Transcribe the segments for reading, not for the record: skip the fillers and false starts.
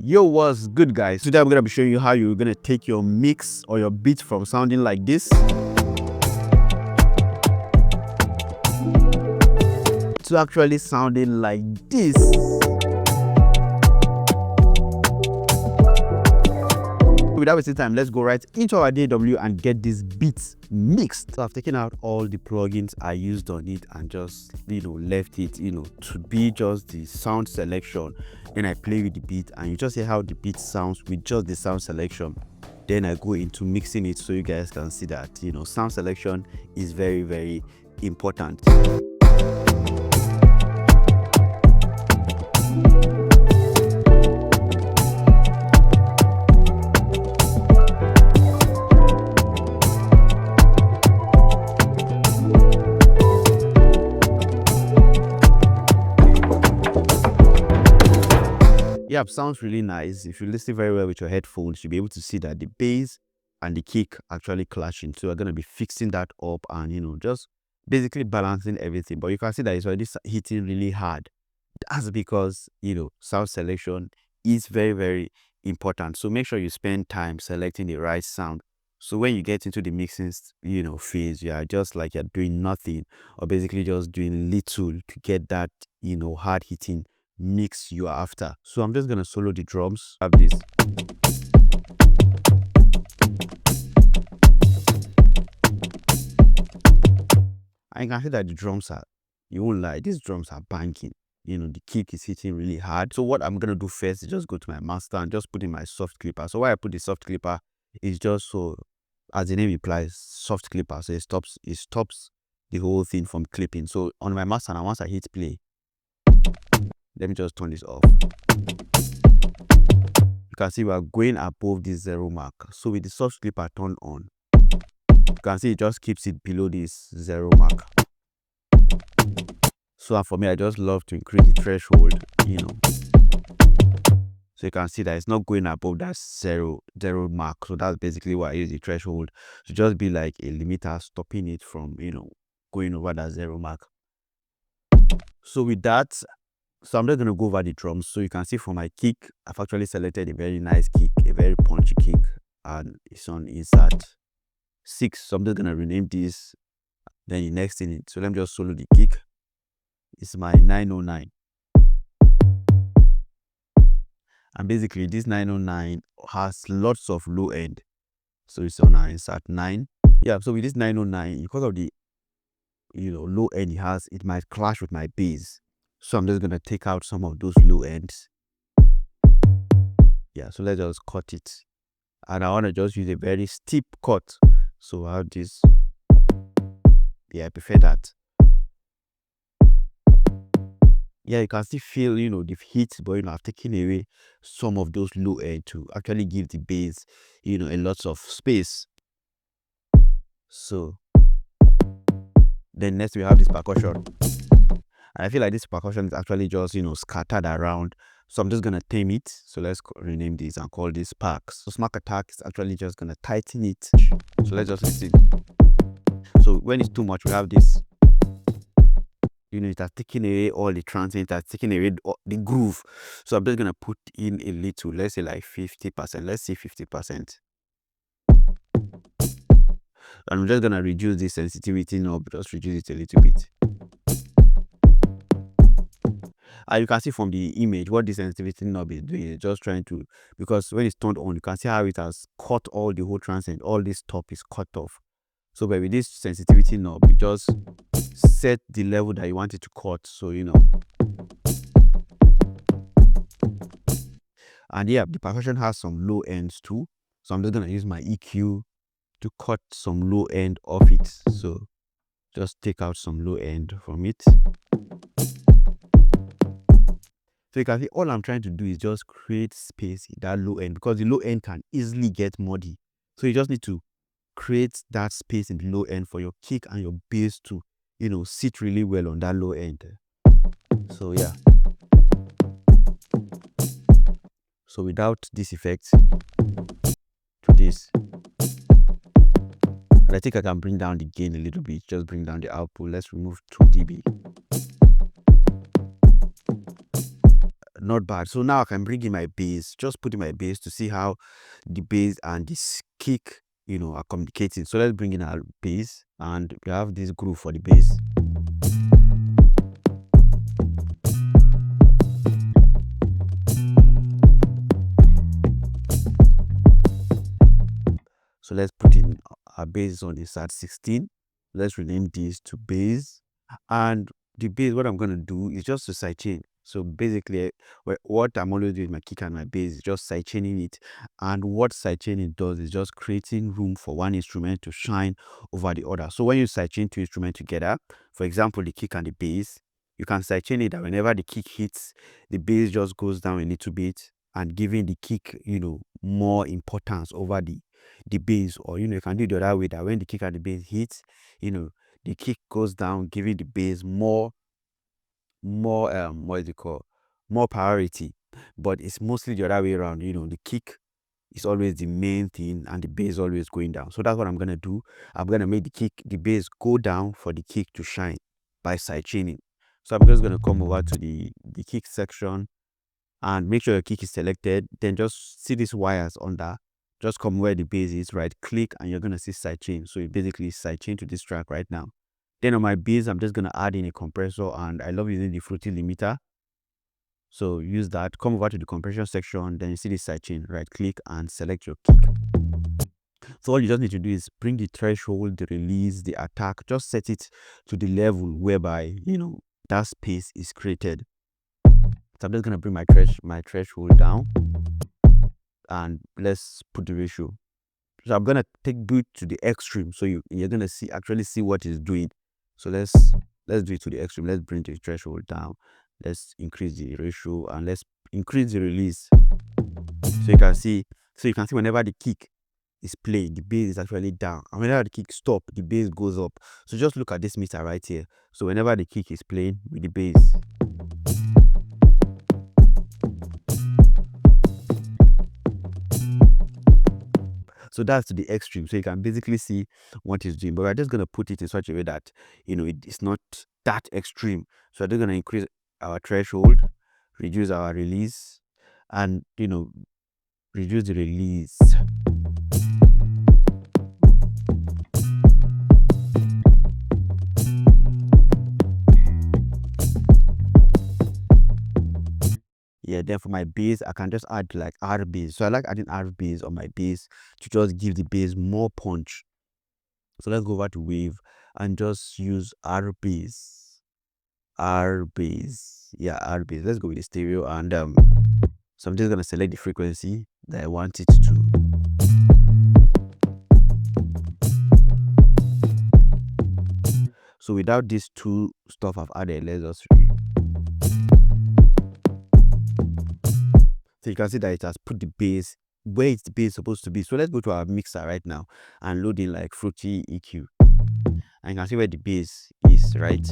Yo, what's good, guys? Today I'm gonna be showing you how you're gonna take your mix or your beat from sounding like this to actually sounding like this. Without wasting time, let's go right into our DAW and get these beats mixed. So I've taken out all the plugins I used on it and just left it to be just the sound selection. Then I play with the beat and you just hear how the beat sounds with just the sound selection. Then I go into mixing it so you guys can see that sound selection is very, very important. Yeah, sounds really nice. If you listen very well with your headphones, you'll be able to see that the bass and the kick actually clashing. So we're going to be fixing that up and just basically balancing everything. But you can see that it's already hitting really hard. That's because sound selection is very, very important. So make sure you spend time selecting the right sound. So when you get into the mixing phase, you are just like you're doing nothing or basically just doing little to get that hard hitting mix you are after. So I'm just gonna solo the drums. Have this. I can see that the drums are, you won't lie, these drums are banging. The kick is hitting really hard. So what I'm gonna do first is just go to my master and just put in my soft clipper. So why I put the soft clipper is just so, as the name implies, soft clipper. So it stops the whole thing from clipping. So on my master, and once I hit play, let me just turn this off. You can see we are going above this 0 mark. So with the soft clipper turned on, you can see it just keeps it below this 0 mark. So for me, I just love to increase the threshold, So you can see that it's not going above that zero mark. So that's basically why I use the threshold to just be like a limiter, stopping it from, going over that 0 mark. So with that, so I'm just going to go over the drums. So you can see for my kick, I've actually selected a very nice kick, a very punchy kick, and it's on insert 6. So I'm just going to rename this, then the next in it. So let me just solo the kick. It's my 909. And basically this 909 has lots of low end. So it's on our insert 9. Yeah, so with this 909, because of the low end it has, it might clash with my bass. So I'm just going to take out some of those low ends. Yeah, so let's just cut it. And I want to just use a very steep cut. So I have this. Yeah, I prefer that. Yeah, you can still feel, the heat, but, I've taken away some of those low end to actually give the bass, a lot of space. So then next we have this percussion. And I feel like this percussion is actually just, scattered around. So I'm just going to tame it. So let's rename this and call this sparks. So smack attack is actually just going to tighten it. So let's just listen. So when it's too much, we have this. It has taken away all the transient, it has taken away the groove. So I'm just going to put in a little, let's say like 50%. Let's see 50%. I'm just going to reduce the sensitivity knob, just reduce it a little bit. And you can see from the image what the sensitivity knob is doing. It's just trying to, because when it's turned on, you can see how it has cut all the whole transient, all this top is cut off. So but with this sensitivity knob, you just set the level that you want it to cut. So and yeah, the percussion has some low ends too. So I'm just gonna use my EQ to cut some low end off it. So just take out some low end from it. So you can see all I'm trying to do is just create space in that low end, because the low end can easily get muddy. So you just need to create that space in the low end for your kick and your bass to sit really well on that low end. So yeah, so without this effect to this, and I think I can bring down the gain a little bit, just bring down the output. Let's remove 2 dB. not bad. So now I can bring in my bass, just put in my bass to see how the bass and this kick, are communicating. So let's bring in our bass, and we have this groove for the bass. So let's put in our bass on the SAT 16. Let's rename this to bass. And the bass, what I'm going to do is just to sidechain. So basically, what I'm always doing with my kick and my bass is just sidechaining it. And what sidechaining does is just creating room for one instrument to shine over the other. So when you sidechain two instruments together, for example, the kick and the bass, you can sidechain it that whenever the kick hits, the bass just goes down a little bit, and giving the kick, more importance over the bass. Or you can do it the other way, that when the kick and the bass hits, the kick goes down, giving the bass more what is it called, more priority. But it's mostly the other way around. The kick is always the main thing and the bass always going down. So that's what I'm gonna do. I'm gonna make the bass go down for the kick to shine by side chaining. So I'm just gonna come over to the kick section and make sure your kick is selected. Then just see these wires under. Just come where the bass is, right click, and you're gonna see sidechain. So you basically sidechain to this track right now. Then on my bass, I'm just gonna add in a compressor, and I love using the fruity limiter. So use that. Come over to the compression section, then you see the sidechain, right click and select your kick. So all you just need to do is bring the threshold, the release, the attack, just set it to the level whereby that space is created. So I'm just gonna bring my threshold down, and let's put the ratio. So I'm gonna take beat to the extreme, so you're gonna actually see what it's doing. So let's do it to the extreme. Let's bring the threshold down. Let's increase the ratio, and let's increase the release. So you can see whenever the kick is playing, the bass is actually down, and whenever the kick stop, the bass goes up. So just look at this meter right here. So whenever the kick is playing with the bass, so that's to the extreme. So you can basically see what it's doing. But we're just going to put it in such a way that it's not that extreme. So we're just going to increase our threshold, reduce our release, and reduce the release. Yeah, then for my bass, I can just add like R bass. So I like adding R bass on my bass to just give the bass more punch. So let's go over to wave and just use R bass. R bass. Yeah, R bass. Let's go with the stereo, and so I'm just gonna select the frequency that I want it to. So without these two stuff I've added, let's just so you can see that it has put the bass where it's the bass supposed to be. So let's go to our mixer right now and load in like Fruity EQ, and you can see where the bass is, right?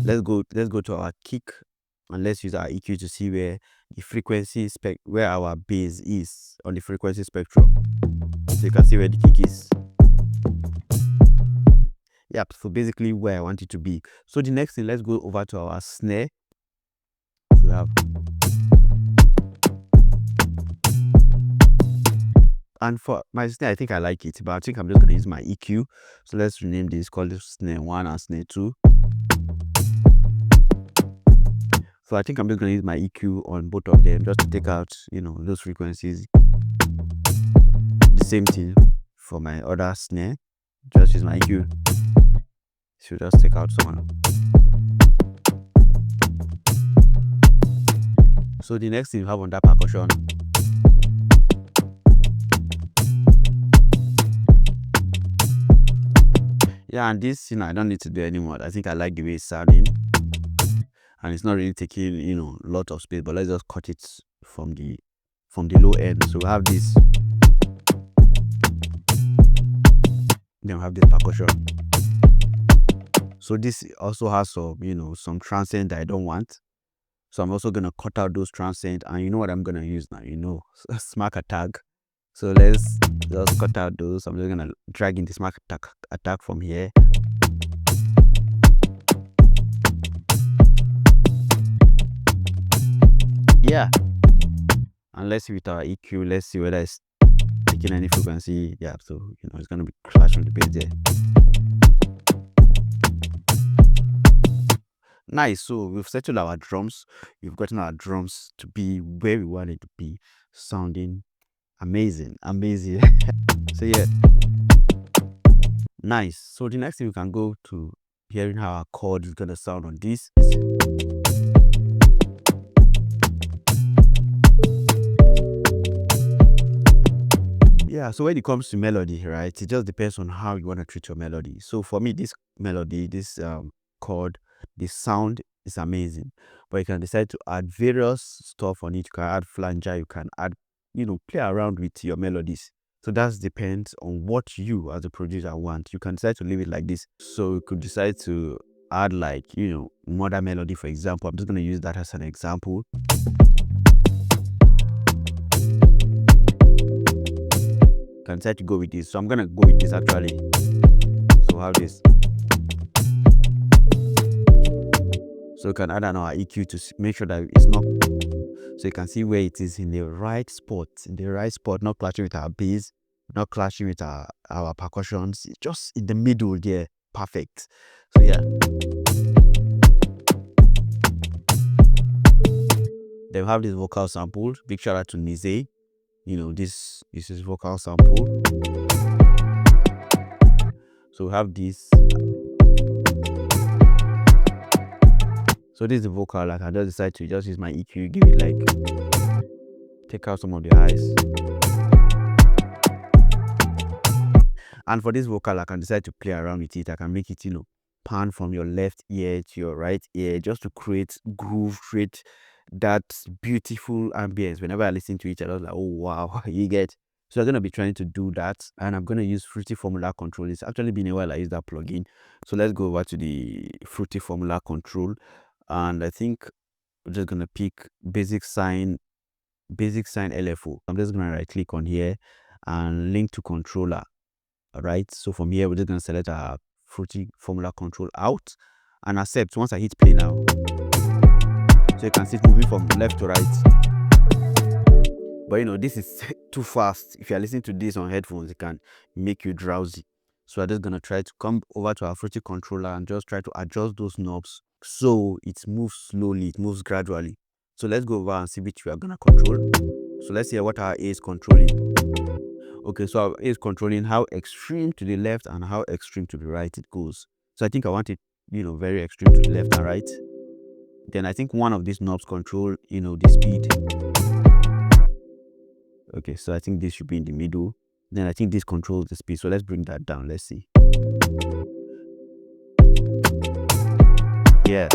Let's go to our kick, and let's use our EQ to see where the frequency where our bass is on the frequency spectrum. So you can see where the kick is. Yep, so basically where I want it to be. So the next thing, let's go over to our snare. So we have, and for my snare, I think I like it, but I think I'm just gonna use my EQ. So let's rename this, call this snare 1 and snare 2. So I think I'm just gonna use my EQ on both of them just to take out those frequencies. The same thing for my other snare, just use my EQ. So just take out some. So the next thing we have on that percussion, yeah, and this I don't need to do anymore. I think I like the way it's sounding, and it's not really taking a lot of space. But let's just cut it from the low end. So we have this, then we have this percussion. So this also has some some transient that I don't want. So I'm also gonna cut out those transient, and you know what I'm gonna use now, smack attack. So let's just cut out those. I'm just gonna drag in the smack attack from here. yeah. And let's see with our EQ, let's see whether it's taking any frequency. Yeah, so it's gonna be clash on the bass there. Nice. So we've settled our drums. We've gotten our drums to be where we want it to be, sounding amazing. So yeah, nice. So the next thing we can go to hearing how our chord is gonna sound on this. Yeah, so when it comes to melody, right, it just depends on how you want to treat your melody. So for me, this melody, this chord, the sound is amazing, but you can decide to add various stuff on it. You can add flanger, you can add, play around with your melodies. So that depends on what you as a producer want. You can decide to leave it like this. So you could decide to add like, mother melody, for example. I'm just going to use that as an example. Can decide to go with this. So I'm gonna go with this actually. So have this. So you can add an our EQ to make sure that it's not, so you can see where it is in the right spot, not clashing with our bass, not clashing with our percussions. It's just in the middle there. Perfect. So yeah. Then we have this vocal sample. Big shout out to Nize. This is vocal sample. So we have this. So this is the vocal. Like I just decide to just use my EQ, give it like, take out some of the highs. And for this vocal, I can decide to play around with it. I can make it, pan from your left ear to your right ear, just to create groove, create that beautiful ambience. Whenever I listen to it, I was like, oh wow, you get. So I'm going to be trying to do that, and I'm going to use Fruity Formula Control. It's actually been a while I used that plugin. So let's go over to the Fruity Formula Control, and I think we're just going to pick basic sign LFO. I'm just going to right click on here and link to controller. All right, so from here we're just going to select our Fruity Formula Control out and accept. Once I hit play now, so you can see it moving from left to right. But this is too fast. If you're listening to this on headphones, it can make you drowsy. So I'm just gonna try to come over to our Fruity controller and just try to adjust those knobs so it moves slowly, it moves gradually. So let's go over and see which we are gonna control. So let's hear what our A is controlling. Okay, so our A is controlling how extreme to the left and how extreme to the right it goes. So I think I want it, very extreme to the left and right. Then I think one of these knobs control, the speed. Okay, so I think this should be in the middle. Then I think this controls the speed. So let's bring that down. Let's see. Yeah.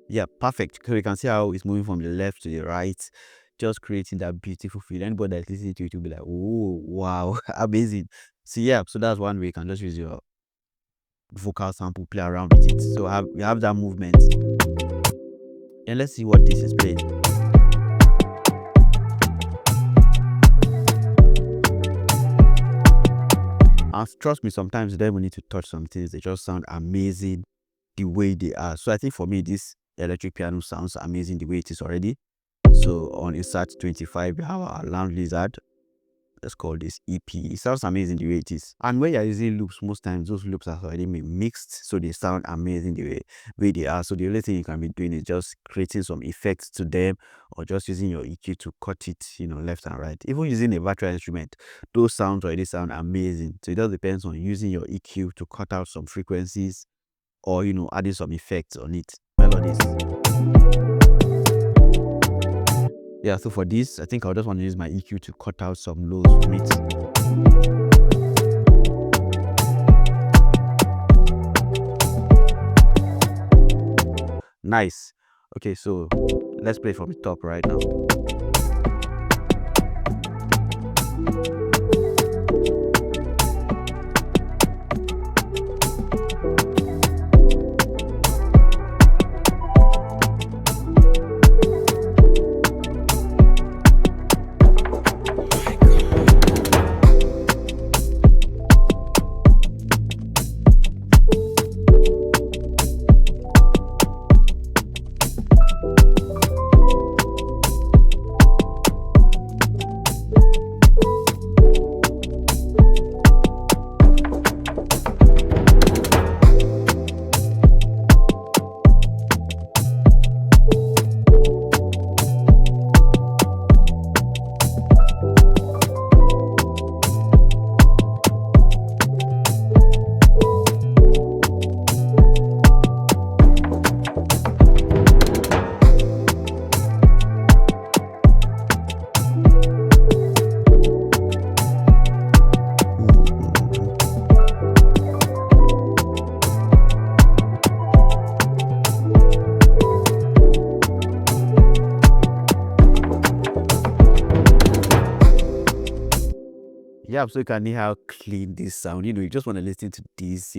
Yeah, perfect. So you can see how it's moving from the left to the right, just creating that beautiful feel. Anybody that's listening to it will be like, oh, wow, amazing. So yeah, so that's one way you can just use your vocal sample, play around with it. So we have that movement. And let's see what this is playing. And trust me, sometimes you don't even need to touch some things. They just sound amazing the way they are. So I think for me, this electric piano sounds amazing the way it is already. So on Insert 25, we have our Lounge Lizard. Let's call this EP. It sounds amazing the way it is. And when you're using loops, most times those loops are already mixed, so they sound amazing the way they are. So the only thing you can be doing is just creating some effects to them, or just using your EQ to cut it, left and right. Even using a virtual instrument, those sounds already sound amazing. So it just depends on using your EQ to cut out some frequencies, or adding some effects on it, melodies. Yeah, so for this, I think I just want to use my EQ to cut out some lows from it. Nice. Okay, so let's play from the top right now. Yeah, so you can hear how clean this sound. You just want to listen to this,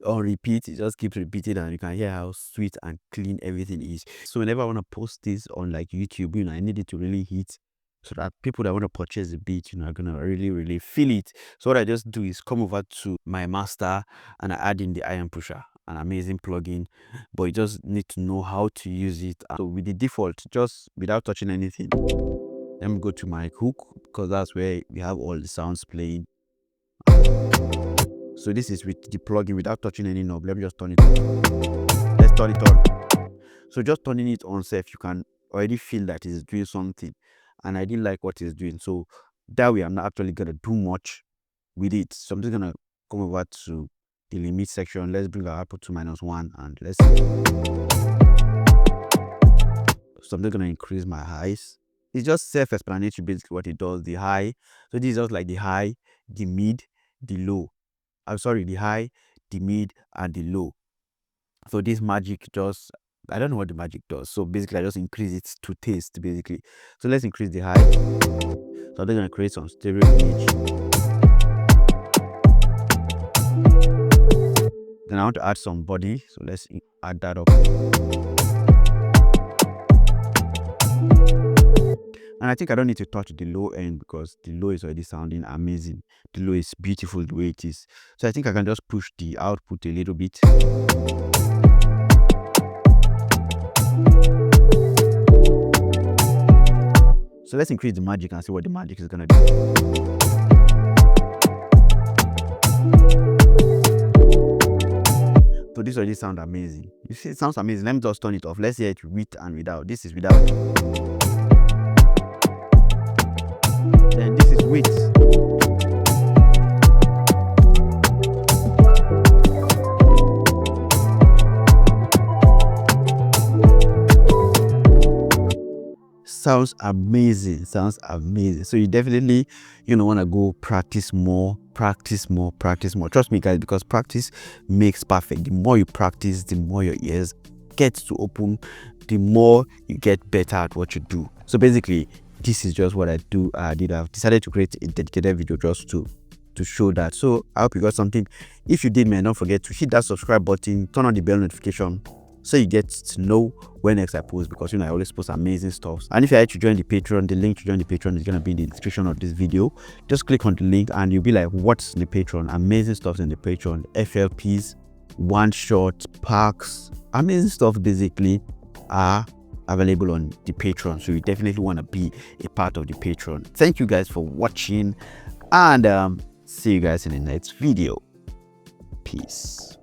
on repeat. It just keeps repeating, and you can hear how sweet and clean everything is. So whenever I want to post this on like YouTube, I need it to really hit, so that people that want to purchase the beat, are gonna really, really feel it. So what I just do is come over to my master and I add in the iron pusher, an amazing plugin, but you just need to know how to use it. So with the default, just without touching anything, let me go to my hook, because that's where we have all the sounds playing. So this is with the plugin without touching any knob. Let me just turn it on. Let's turn it on. So just turning it on self, you can already feel that it's doing something, and I didn't like what it's doing. So that way I'm not actually gonna do much with it. So I'm just gonna come over to the limit section. Let's bring our output to -1, and let's see. So I'm just gonna increase my highs. It's just self-explanatory basically what it does. The high, so this is just like the high, the mid, the low. I'm sorry, the high, the mid, and the low. So this magic just, I don't know what the magic does. So basically I just increase it to taste basically. So let's increase the high. So I'm gonna create some stereo image. Then I want to add some body. So let's add that up. And I think I don't need to touch the low end, because the low is already sounding amazing. The low is beautiful the way it is. So I think I can just push the output a little bit. So let's increase the magic and see what the magic is gonna do. So this already sounds amazing. You see, it sounds amazing. Let me just turn it off. Let's hear it with and without. This is without. Then this is with. Sounds amazing. Sounds amazing. So you definitely, want to go practice more. Trust me, guys, because practice makes perfect. The more you practice, the more your ears get to open, the more you get better at what you do. So basically, this is just what I do. I've decided to create a dedicated video just to show that. So I hope you got something. If you did, man, don't forget to hit that subscribe button, turn on the bell notification, so you get to know when next I post, because I always post amazing stuff. And if you're to join the Patreon, the link to join the Patreon is going to be in the description of this video. Just click on the link and you'll be like, what's in the Patreon? Amazing stuff in the Patreon. FLPs, one shot, packs, amazing stuff basically are available on the Patreon. So you definitely want to be a part of the Patreon. Thank you guys for watching, and see you guys in the next video. Peace.